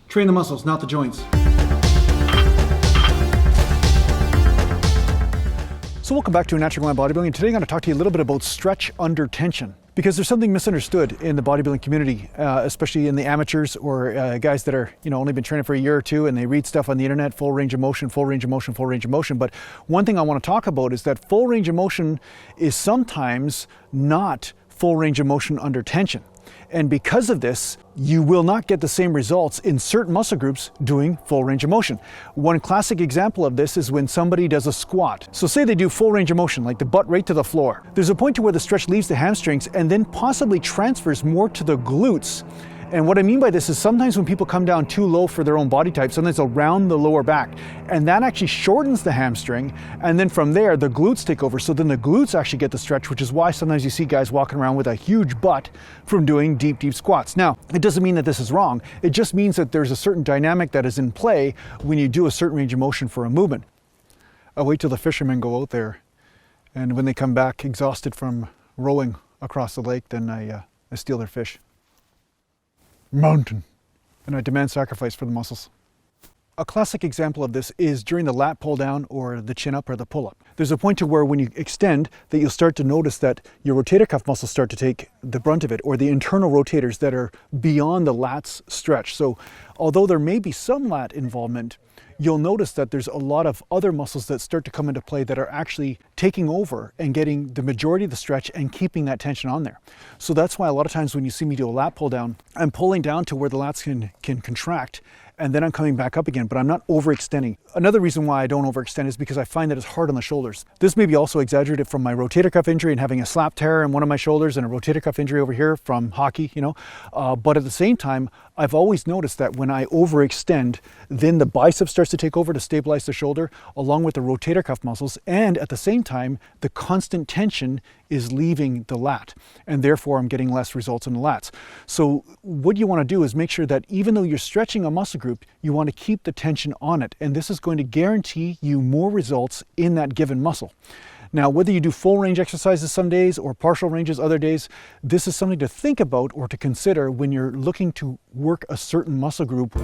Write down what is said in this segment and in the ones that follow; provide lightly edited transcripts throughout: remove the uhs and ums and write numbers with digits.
Train the muscles, not the joints. So welcome back to Natural Gallant Bodybuilding. Today I'm going to talk to you a little bit about stretch under tension, because there's something misunderstood in the bodybuilding community, especially in the amateurs or guys that are, only been training for a year or two, and they read stuff on the internet, full range of motion, full range of motion, full range of motion. But one thing I want to talk about is that full range of motion is sometimes not full range of motion under tension. And because of this, you will not get the same results in certain muscle groups doing full range of motion. One classic example of this is when somebody does a squat. So say they do full range of motion, like the butt right to the floor. There's a point to where the stretch leaves the hamstrings and then possibly transfers more to the glutes. And what I mean by this is sometimes when people come down too low for their own body type, sometimes they'll round the lower back, and that actually shortens the hamstring, and then from there the glutes take over. So then the glutes actually get the stretch, which is why sometimes you see guys walking around with a huge butt from doing deep squats. Now, it doesn't mean that this is wrong. It just means that there's a certain dynamic that is in play when you do a certain range of motion for a movement. I wait till the fishermen go out there, and when they come back exhausted from rowing across the lake, then I steal their fish. Mountain. And I demand sacrifice for the muscles. A classic example of this is during the lat pull down or the chin up or the pull up. There's a point to where when you extend that you'll start to notice that your rotator cuff muscles start to take the brunt of it, or the internal rotators that are beyond the lats stretch. So although there may be some lat involvement, you'll notice that there's a lot of other muscles that start to come into play that are actually taking over and getting the majority of the stretch and keeping that tension on there. So that's why a lot of times when you see me do a lat pull down, I'm pulling down to where the lats can contract, and then I'm coming back up again, but I'm not overextending. Another reason why I don't overextend is because I find that it's hard on the shoulders. This may be also exaggerated from my rotator cuff injury and having a slap tear in one of my shoulders and a rotator cuff injury over here from hockey, but at the same time, I've always noticed that when I overextend, then the bicep starts to take over to stabilize the shoulder along with the rotator cuff muscles, and at the same time, the constant tension is leaving the lat, and therefore I'm getting less results in the lats. So what you want to do is make sure that even though you're stretching a muscle group, you want to keep the tension on it, and this is going to guarantee you more results in that given muscle. Now, whether you do full range exercises some days or partial ranges other days, this is something to think about or to consider when you're looking to work a certain muscle group.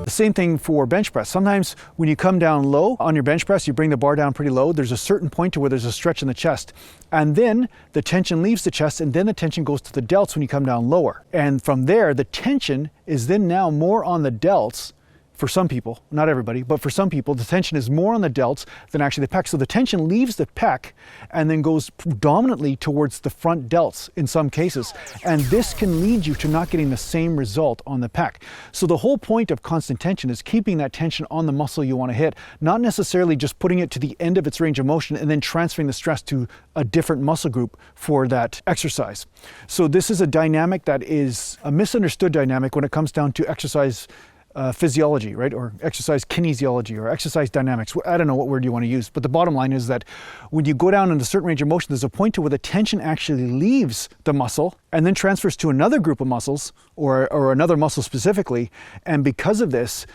Same thing for bench press. Sometimes when you come down low on your bench press, you bring the bar down pretty low, there's a certain point to where there's a stretch in the chest, and then the tension leaves the chest, and then the tension goes to the delts when you come down lower. And from there, the tension is then now more on the delts. For some people, not everybody, but for some people, the tension is more on the delts than actually the pec. So the tension leaves the pec and then goes predominantly towards the front delts in some cases. And this can lead you to not getting the same result on the pec. So the whole point of constant tension is keeping that tension on the muscle you want to hit, not necessarily just putting it to the end of its range of motion and then transferring the stress to a different muscle group for that exercise. So this is a dynamic that is a misunderstood dynamic when it comes down to exercise physiology, right? Or exercise kinesiology or exercise dynamics. I don't know what word you want to use, but the bottom line is that when you go down in a certain range of motion, there's a point to where the tension actually leaves the muscle and then transfers to another group of muscles or another muscle specifically. And because of this,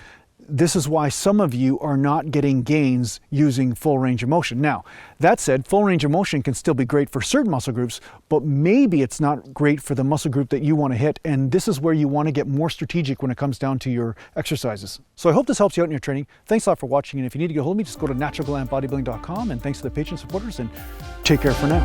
this is why some of you are not getting gains using full range of motion. Now, that said, full range of motion can still be great for certain muscle groups, but maybe it's not great for the muscle group that you want to hit. And this is where you want to get more strategic when it comes down to your exercises. So I hope this helps you out in your training. Thanks a lot for watching. And if you need to get a hold of me, just go to naturalgallantbodybuilding.com. And thanks to the patron supporters, and take care for now.